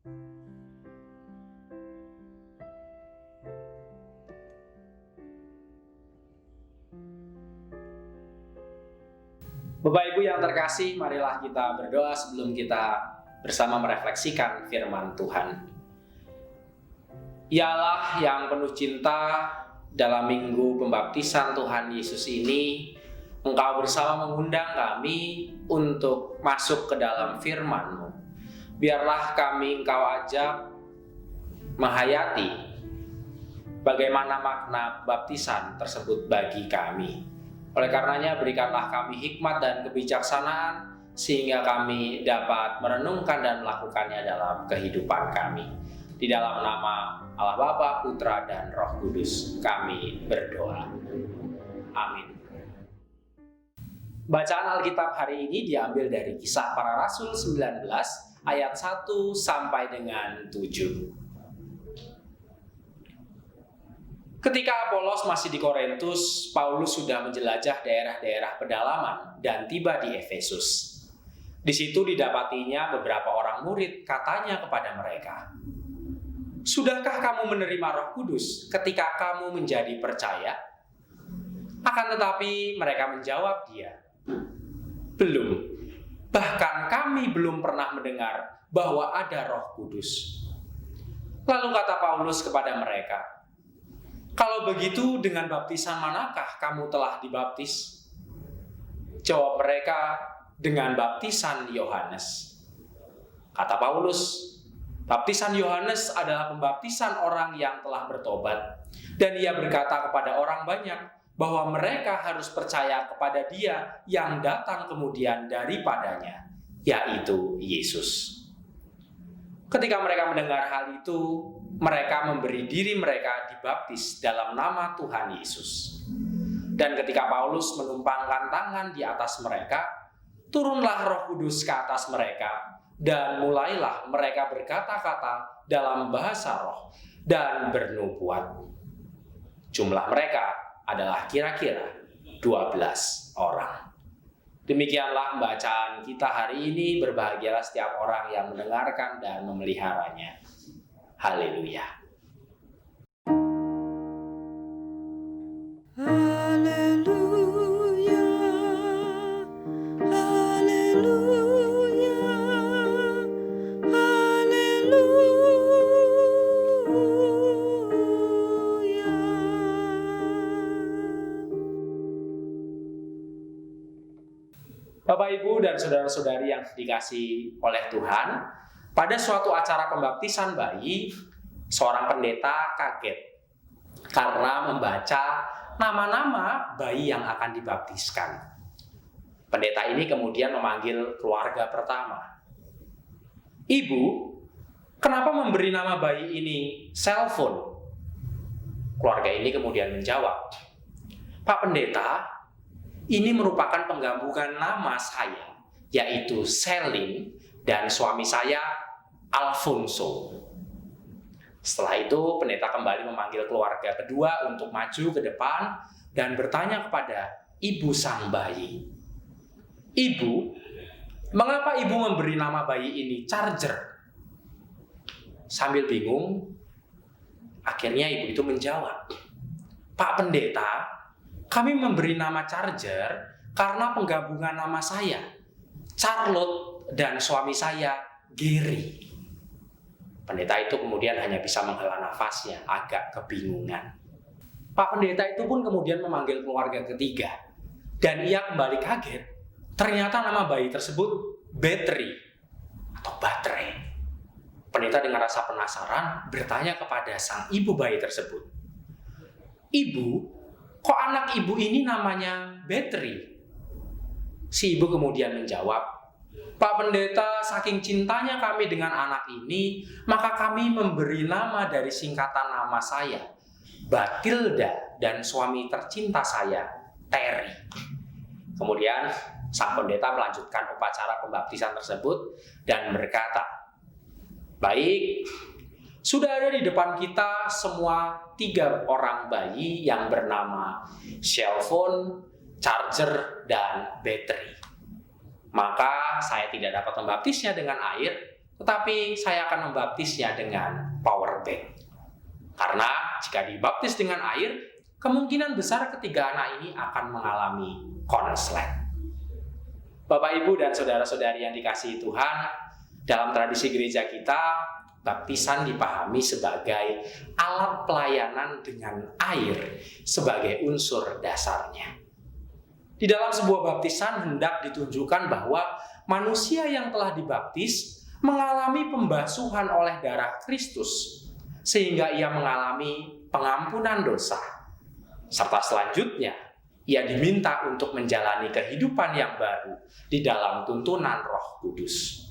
Bapak Ibu yang terkasih, marilah kita berdoa sebelum kita bersama merefleksikan firman Tuhan. Ya Allah yang penuh cinta, dalam minggu pembaptisan Tuhan Yesus ini, Engkau bersama mengundang kami untuk masuk ke dalam firman-Mu. Biarlah kami Engkau ajak menghayati bagaimana makna baptisan tersebut bagi kami. Oleh karenanya berikanlah kami hikmat dan kebijaksanaan sehingga kami dapat merenungkan dan melakukannya dalam kehidupan kami. Di dalam nama Allah Bapa, Putra, dan Roh Kudus kami berdoa. Amin. Bacaan Alkitab hari ini diambil dari Kisah Para Rasul 19 ayat 1 sampai dengan 7. Ketika Apolos masih di Korintus, Paulus sudah menjelajah daerah-daerah pedalaman dan tiba di Efesus. Di situ didapatinya beberapa orang murid, katanya kepada mereka, "Sudahkah kamu menerima Roh Kudus ketika kamu menjadi percaya?" Akan tetapi mereka menjawab dia, "Belum. Bahkan kami belum pernah mendengar bahwa ada Roh Kudus." Lalu kata Paulus kepada mereka, "Kalau begitu, dengan baptisan manakah kamu telah dibaptis?" Jawab mereka, "Dengan baptisan Yohanes." Kata Paulus, "Baptisan Yohanes adalah pembaptisan orang yang telah bertobat, dan ia berkata kepada orang banyak bahwa mereka harus percaya kepada Dia yang datang kemudian daripadanya, yaitu Yesus." Ketika mereka mendengar hal itu, mereka memberi diri mereka dibaptis dalam nama Tuhan Yesus. Dan ketika Paulus menumpangkan tangan di atas mereka, turunlah Roh Kudus ke atas mereka, dan mulailah mereka berkata-kata dalam bahasa roh dan bernubuat. Jumlah mereka adalah kira-kira 12 orang. Demikianlah bacaan kita hari ini. Berbahagialah setiap orang yang mendengarkan dan memeliharanya. Haleluya. Haleluya. Haleluya. Haleluya. Bapak, Ibu, dan saudara-saudari yang dikasihi oleh Tuhan, pada suatu acara pembaptisan bayi, seorang pendeta kaget karena membaca nama-nama bayi yang akan dibaptiskan. Pendeta ini kemudian memanggil keluarga pertama. "Ibu, kenapa memberi nama bayi ini Selphon?" Keluarga ini kemudian menjawab, "Pak Pendeta, ini merupakan penggabungan nama saya, yaitu Selin, dan suami saya Alfonso." Setelah itu, pendeta kembali memanggil keluarga kedua untuk maju ke depan dan bertanya kepada ibu sang bayi, "Ibu, mengapa ibu memberi nama bayi ini Charger?" Sambil bingung, akhirnya ibu itu menjawab, "Pak Pendeta, kami memberi nama Charger karena penggabungan nama saya, Charlotte, dan suami saya, Gary." Pendeta itu kemudian hanya bisa menghela nafasnya, agak kebingungan. Pak Pendeta itu pun kemudian memanggil keluarga ketiga, dan ia kembali kaget. Ternyata nama bayi tersebut Battery atau baterai. Pendeta dengan rasa penasaran bertanya kepada sang ibu bayi tersebut, "Ibu, kok anak ibu ini namanya Battery?" Si ibu kemudian menjawab, "Pak Pendeta, saking cintanya kami dengan anak ini, maka kami memberi nama dari singkatan nama saya, Batilda, dan suami tercinta saya, Terry." Kemudian sang pendeta melanjutkan upacara pembaptisan tersebut dan berkata, "Baik, sudah ada di depan kita semua 3 orang bayi yang bernama Selphon, Charger, dan Battery. Maka saya tidak dapat membaptisnya dengan air, tetapi saya akan membaptisnya dengan power bank. Karena jika dibaptis dengan air, kemungkinan besar ketiga anak ini akan mengalami konslet. Bapak, Ibu, dan saudara-saudari yang dikasihi Tuhan, dalam tradisi gereja kita, baptisan dipahami sebagai alat pelayanan dengan air sebagai unsur dasarnya. Di dalam sebuah baptisan hendak ditunjukkan bahwa manusia yang telah dibaptis mengalami pembasuhan oleh darah Kristus, sehingga ia mengalami pengampunan dosa. Serta selanjutnya, ia diminta untuk menjalani kehidupan yang baru di dalam tuntunan Roh Kudus.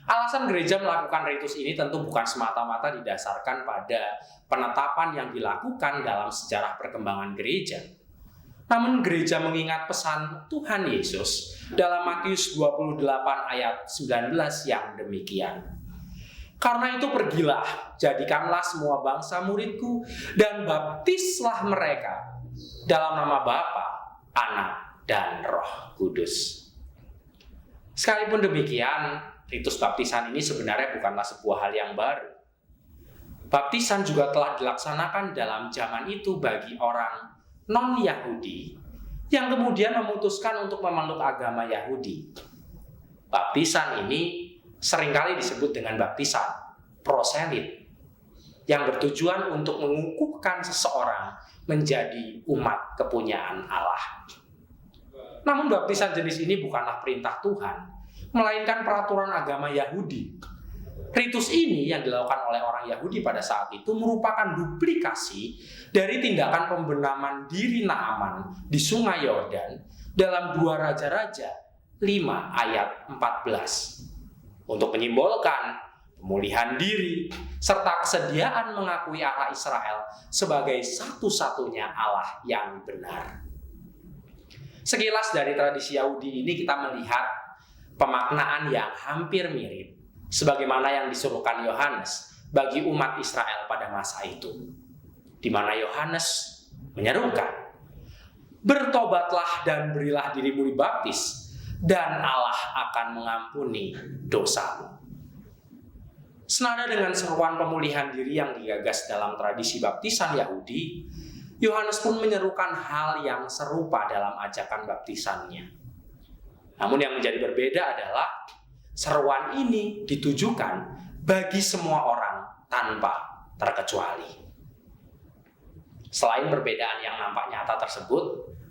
Alasan gereja melakukan ritus ini tentu bukan semata-mata didasarkan pada penetapan yang dilakukan dalam sejarah perkembangan gereja. Namun gereja mengingat pesan Tuhan Yesus dalam Matius 28 ayat 19 yang demikian. Karena itu pergilah, jadikanlah semua bangsa muridku, dan baptislah mereka dalam nama Bapa, Anak, dan Roh Kudus. Sekalipun demikian, ritus baptisan ini sebenarnya bukanlah sebuah hal yang baru. Baptisan juga telah dilaksanakan dalam zaman itu bagi orang non-Yahudi yang kemudian memutuskan untuk memeluk agama Yahudi. Baptisan ini seringkali disebut dengan baptisan proselit yang bertujuan untuk mengukuhkan seseorang menjadi umat kepunyaan Allah. Namun baptisan jenis ini bukanlah perintah Tuhan, melainkan peraturan agama Yahudi. Ritus ini yang dilakukan oleh orang Yahudi pada saat itu merupakan duplikasi dari tindakan pembenaman diri Naaman di Sungai Yordan dalam 2 Raja-Raja 5 ayat 14. Untuk menyimbolkan pemulihan diri serta kesediaan mengakui Allah Israel sebagai satu-satunya Allah yang benar. Sekilas dari tradisi Yahudi ini kita melihat pemaknaan yang hampir mirip sebagaimana yang disuruhkan Yohanes bagi umat Israel pada masa itu, di mana Yohanes menyerukan, "Bertobatlah dan berilah dirimu dibaptis, dan Allah akan mengampuni dosamu." Senada dengan seruan pemulihan diri yang digagas dalam tradisi baptisan Yahudi, Yohanes pun menyerukan hal yang serupa dalam ajakan baptisannya. Namun yang menjadi berbeda adalah seruan ini ditujukan bagi semua orang tanpa terkecuali. Selain perbedaan yang nampak nyata tersebut,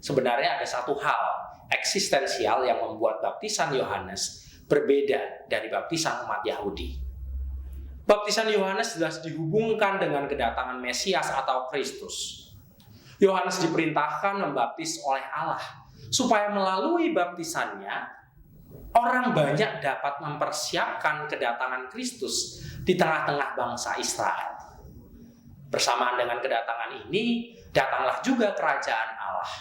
sebenarnya ada satu hal eksistensial yang membuat baptisan Yohanes berbeda dari baptisan umat Yahudi. Baptisan Yohanes jelas dihubungkan dengan kedatangan Mesias atau Kristus. Yohanes diperintahkan membaptis oleh Allah supaya melalui baptisannya orang banyak dapat mempersiapkan kedatangan Kristus di tengah-tengah bangsa Israel. Bersamaan dengan kedatangan ini, datanglah juga kerajaan Allah.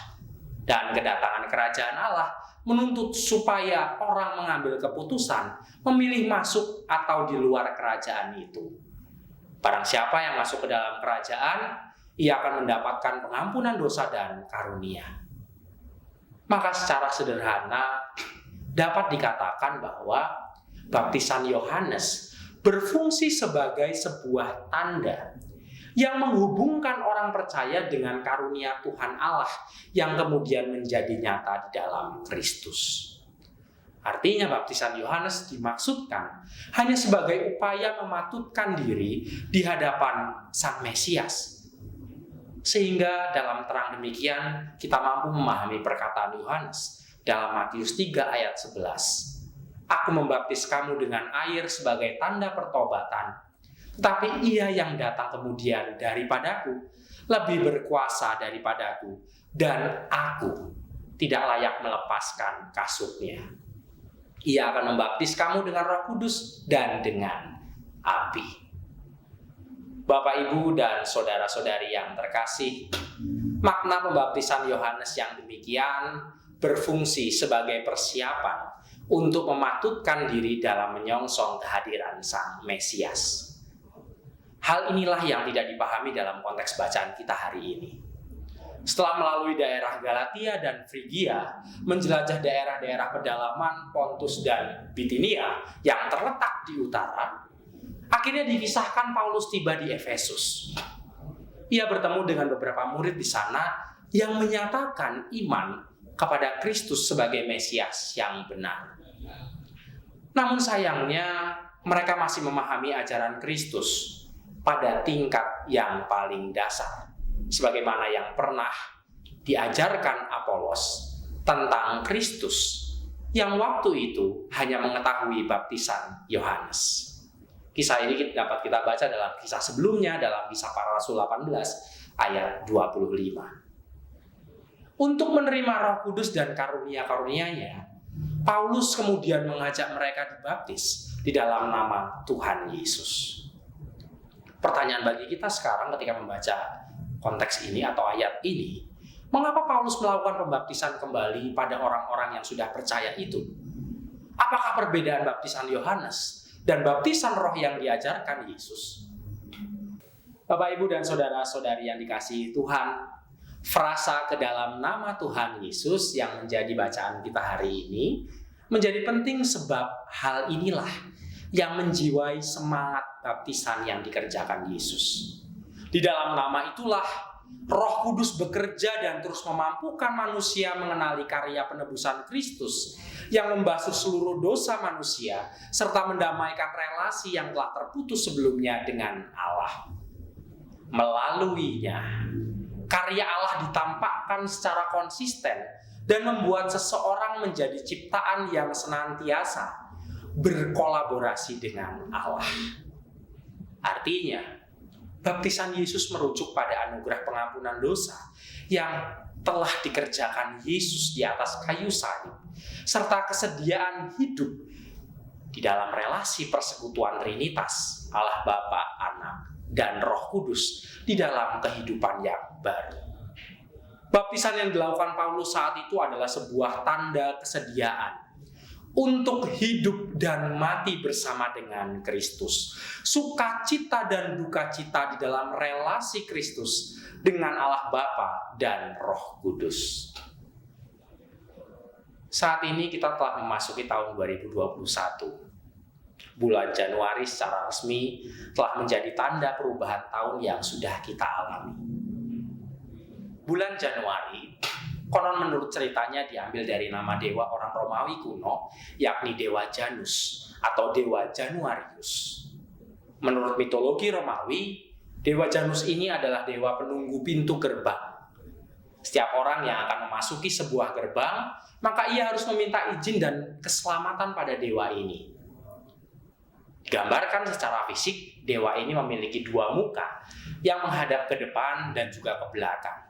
Dan kedatangan kerajaan Allah menuntut supaya orang mengambil keputusan memilih masuk atau di luar kerajaan itu. Barang siapa yang masuk ke dalam kerajaan, ia akan mendapatkan pengampunan dosa dan karunia. Maka secara sederhana, dapat dikatakan bahwa baptisan Yohanes berfungsi sebagai sebuah tanda yang menghubungkan orang percaya dengan karunia Tuhan Allah yang kemudian menjadi nyata di dalam Kristus. Artinya baptisan Yohanes dimaksudkan hanya sebagai upaya mematutkan diri di hadapan Sang Mesias. Sehingga dalam terang demikian kita mampu memahami perkataan Yohanes dalam Matius 3 ayat 11. "Aku membaptis kamu dengan air sebagai tanda pertobatan, tetapi ia yang datang kemudian daripadaku lebih berkuasa daripadaku, dan aku tidak layak melepaskan kasutnya. Ia akan membaptis kamu dengan Roh Kudus dan dengan api." Bapak, Ibu, dan saudara-saudari yang terkasih, makna pembaptisan Yohanes yang demikian berfungsi sebagai persiapan untuk mematutkan diri dalam menyongsong kehadiran Sang Mesias. Hal inilah yang tidak dipahami dalam konteks bacaan kita hari ini. Setelah melalui daerah Galatia dan Frigia, menjelajah daerah-daerah pedalaman Pontus dan Bitinia yang terletak di utara, akhirnya dikisahkan Paulus tiba di Efesus. Ia bertemu dengan beberapa murid di sana yang menyatakan iman kepada Kristus sebagai Mesias yang benar. Namun sayangnya, mereka masih memahami ajaran Kristus pada tingkat yang paling dasar, sebagaimana yang pernah diajarkan Apolos tentang Kristus yang waktu itu hanya mengetahui baptisan Yohanes. Kisah ini dapat kita baca dalam kisah sebelumnya, dalam Kisah Para Rasul 18 ayat 25. Untuk menerima Roh Kudus dan karunia-karunia-Nya, Paulus kemudian mengajak mereka dibaptis di dalam nama Tuhan Yesus. Pertanyaan bagi kita sekarang ketika membaca konteks ini atau ayat ini, mengapa Paulus melakukan pembaptisan kembali pada orang-orang yang sudah percaya itu? Apakah perbedaan baptisan Yohanes dan baptisan Roh yang diajarkan Yesus? Bapak, Ibu, dan saudara-saudari yang dikasihi Tuhan, frasa ke dalam nama Tuhan Yesus yang menjadi bacaan kita hari ini menjadi penting sebab hal inilah yang menjiwai semangat baptisan yang dikerjakan Yesus. Di dalam nama itulah Roh Kudus bekerja dan terus memampukan manusia mengenali karya penebusan Kristus yang membasuh seluruh dosa manusia serta mendamaikan relasi yang telah terputus sebelumnya dengan Allah. Melaluinya, karya Allah ditampakkan secara konsisten dan membuat seseorang menjadi ciptaan yang senantiasa berkolaborasi dengan Allah. Artinya, baptisan Yesus merujuk pada anugerah pengampunan dosa yang telah dikerjakan Yesus di atas kayu salib, serta kesediaan hidup di dalam relasi persekutuan Trinitas, Allah Bapa, Anak, dan Roh Kudus di dalam kehidupan yang baru. Baptisan yang dilakukan Paulus saat itu adalah sebuah tanda kesediaan untuk hidup dan mati bersama dengan Kristus. Sukacita dan duka cita di dalam relasi Kristus dengan Allah Bapa dan Roh Kudus. Saat ini kita telah memasuki tahun 2021. Bulan Januari secara resmi telah menjadi tanda perubahan tahun yang sudah kita alami. Bulan Januari konon menurut ceritanya diambil dari nama dewa orang Romawi kuno, yakni dewa Janus atau dewa Januarius. Menurut mitologi Romawi, dewa Janus ini adalah dewa penunggu pintu gerbang. Setiap orang yang akan memasuki sebuah gerbang, maka ia harus meminta izin dan keselamatan pada dewa ini. Digambarkan secara fisik, dewa ini memiliki dua muka yang menghadap ke depan dan juga ke belakang.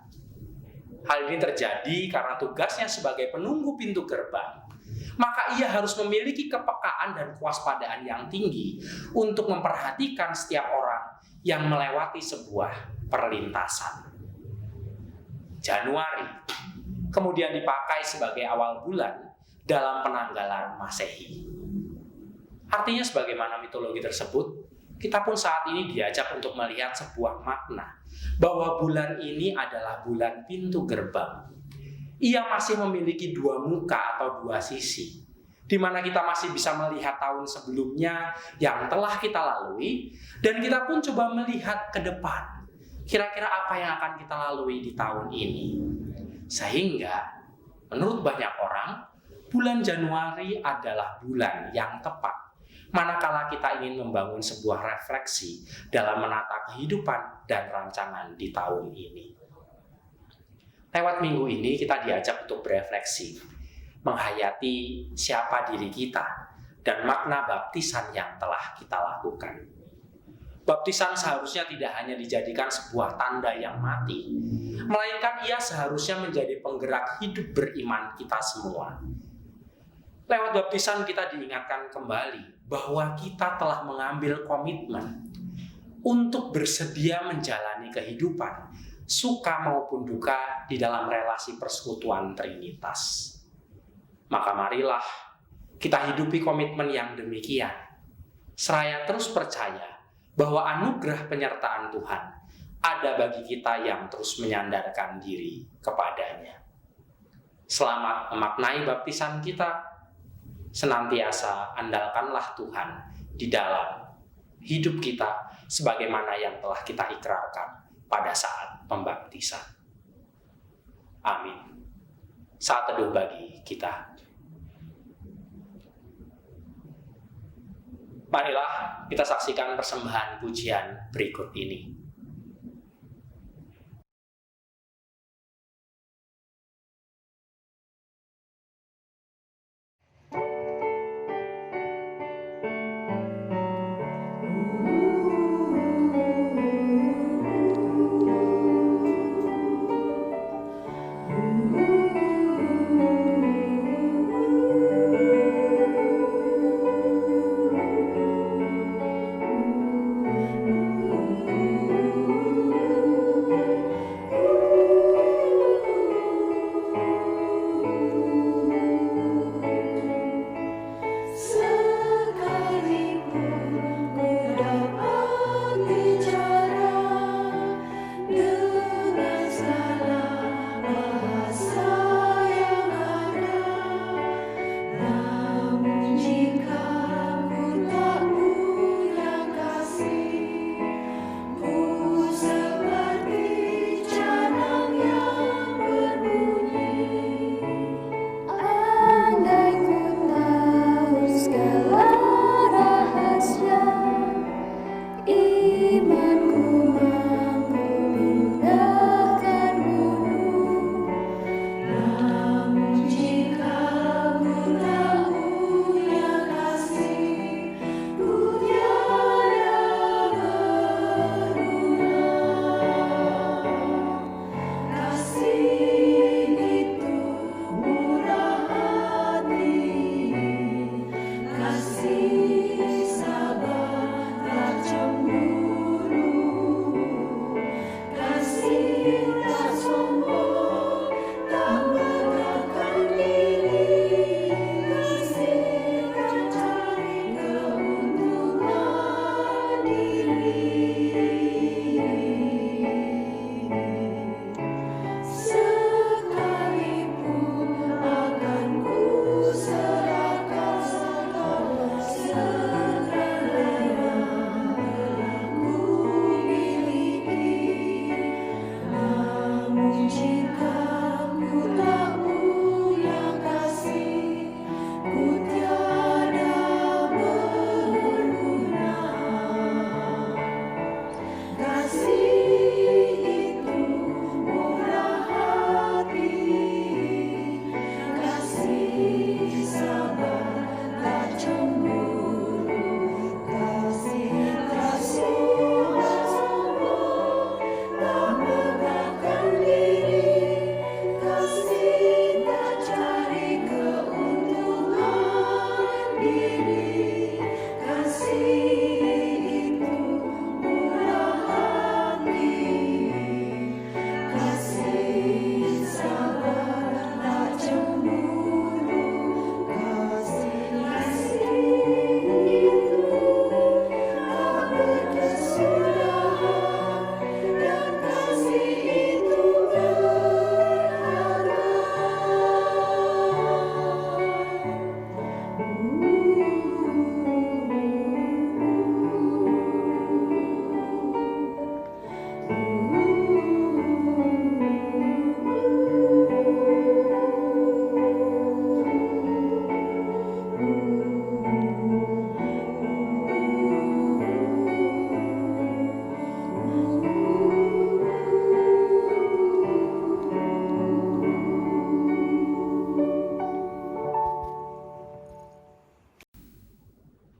Hal ini terjadi karena tugasnya sebagai penunggu pintu gerbang. Maka ia harus memiliki kepekaan dan kewaspadaan yang tinggi untuk memperhatikan setiap orang yang melewati sebuah perlintasan. Januari kemudian dipakai sebagai awal bulan dalam penanggalan Masehi. Artinya sebagaimana mitologi tersebut, kita pun saat ini diajak untuk melihat sebuah makna bahwa bulan ini adalah bulan pintu gerbang. Ia masih memiliki dua muka atau dua sisi, di mana kita masih bisa melihat tahun sebelumnya yang telah kita lalui, dan kita pun coba melihat ke depan. Kira-kira apa yang akan kita lalui di tahun ini? Sehingga, menurut banyak orang, bulan Januari adalah bulan yang tepat manakala kita ingin membangun sebuah refleksi dalam menata kehidupan dan rancangan di tahun ini. Lewat minggu ini kita diajak untuk berefleksi, menghayati siapa diri kita dan makna baptisan yang telah kita lakukan. Baptisan seharusnya tidak hanya dijadikan sebuah tanda yang mati, melainkan ia seharusnya menjadi penggerak hidup beriman kita semua. Lewat baptisan kita diingatkan kembali bahwa kita telah mengambil komitmen untuk bersedia menjalani kehidupan, suka maupun duka di dalam relasi persekutuan Trinitas. Maka marilah kita hidupi komitmen yang demikian, seraya terus percaya bahwa anugerah penyertaan Tuhan ada bagi kita yang terus menyandarkan diri kepadanya. Selamat memaknai baptisan kita. Senantiasa andalkanlah Tuhan di dalam hidup kita sebagaimana yang telah kita ikrarkan pada saat pembaptisan. Amin. Saat teduh bagi kita. Marilah kita saksikan persembahan pujian berikut ini.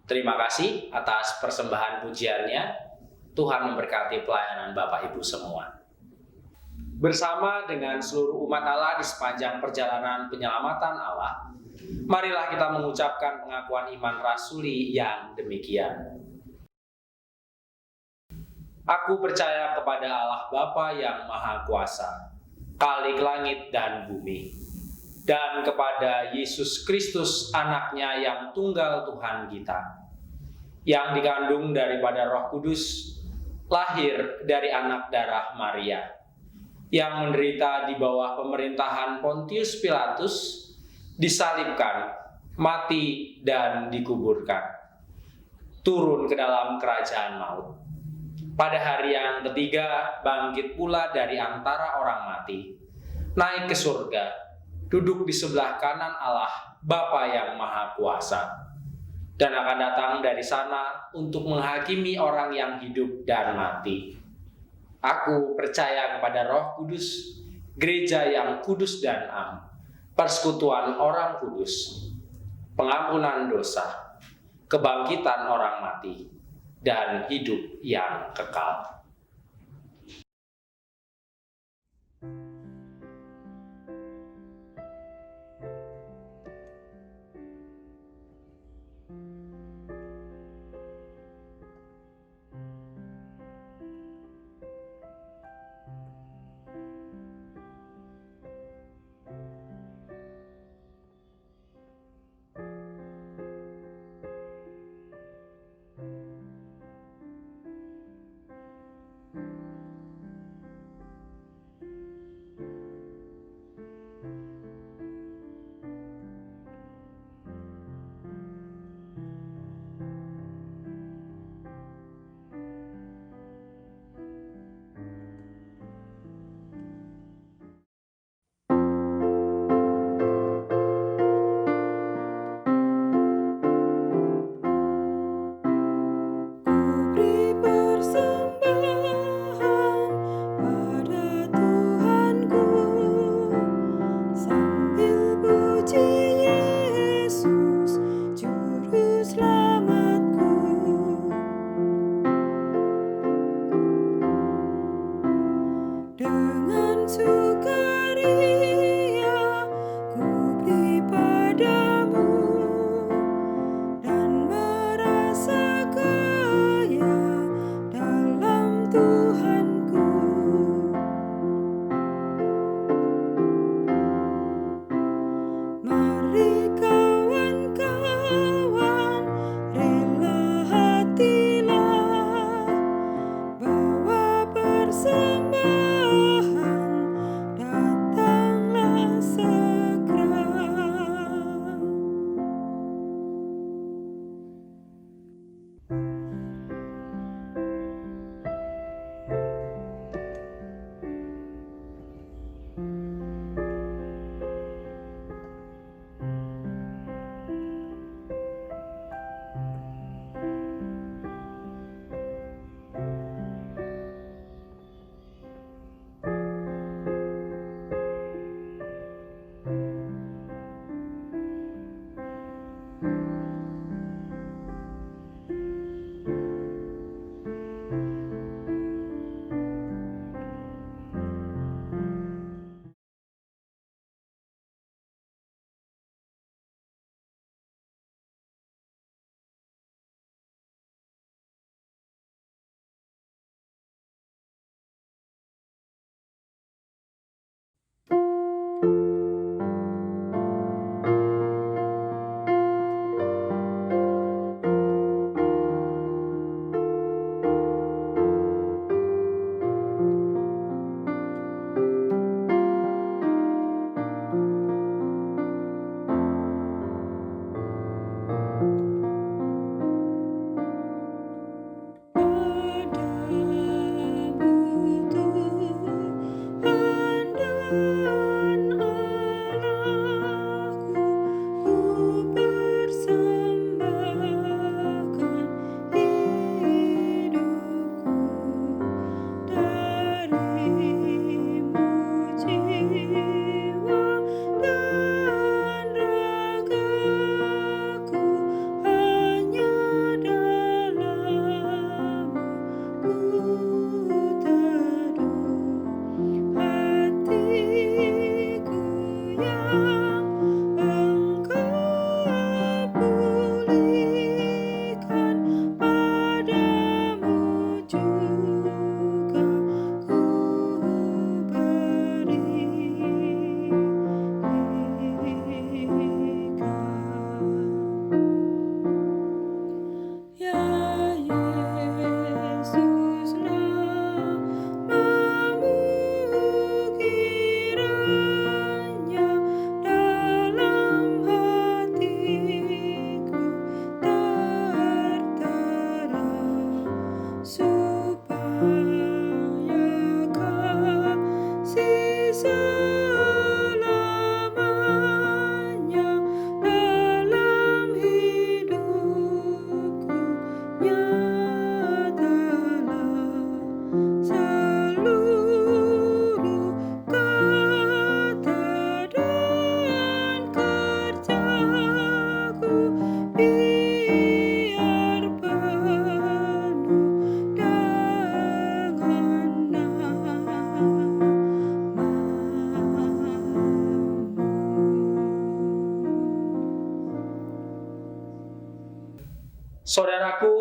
Terima kasih atas persembahan pujiannya. Tuhan memberkati pelayanan Bapak Ibu semua. Bersama dengan seluruh umat Allah di sepanjang perjalanan penyelamatan Allah, marilah kita mengucapkan pengakuan iman rasuli yang demikian. Aku percaya kepada Allah Bapa yang Maha Kuasa, Khalik langit dan bumi, dan kepada Yesus Kristus anaknya yang tunggal Tuhan kita, yang dikandung daripada Roh Kudus, lahir dari anak darah Maria, yang menderita di bawah pemerintahan Pontius Pilatus, disalibkan, mati, dan dikuburkan, turun ke dalam kerajaan maut. Pada hari yang ketiga, bangkit pula dari antara orang mati, naik ke surga, duduk di sebelah kanan Allah, Bapa yang Maha Kuasa, dan akan datang dari sana untuk menghakimi orang yang hidup dan mati. Aku percaya kepada Roh Kudus, gereja yang kudus dan am, persekutuan orang kudus, pengampunan dosa, kebangkitan orang mati, dan hidup yang kekal.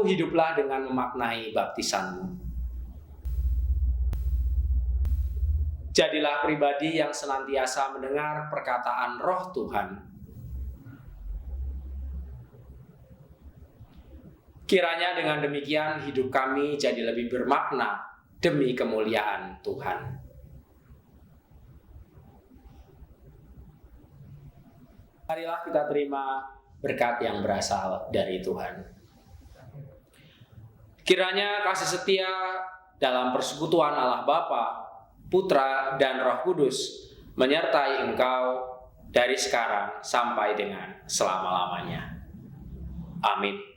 hiduplah dengan memaknai baptisanmu. Jadilah pribadi yang senantiasa mendengar perkataan Roh Tuhan. Kiranya dengan demikian hidup kami jadi lebih bermakna demi kemuliaan Tuhan. Marilah kita terima berkat yang berasal dari Tuhan. Kiranya kasih setia dalam persekutuan Allah Bapa, Putra, dan Roh Kudus menyertai engkau dari sekarang sampai dengan selama-lamanya. Amin.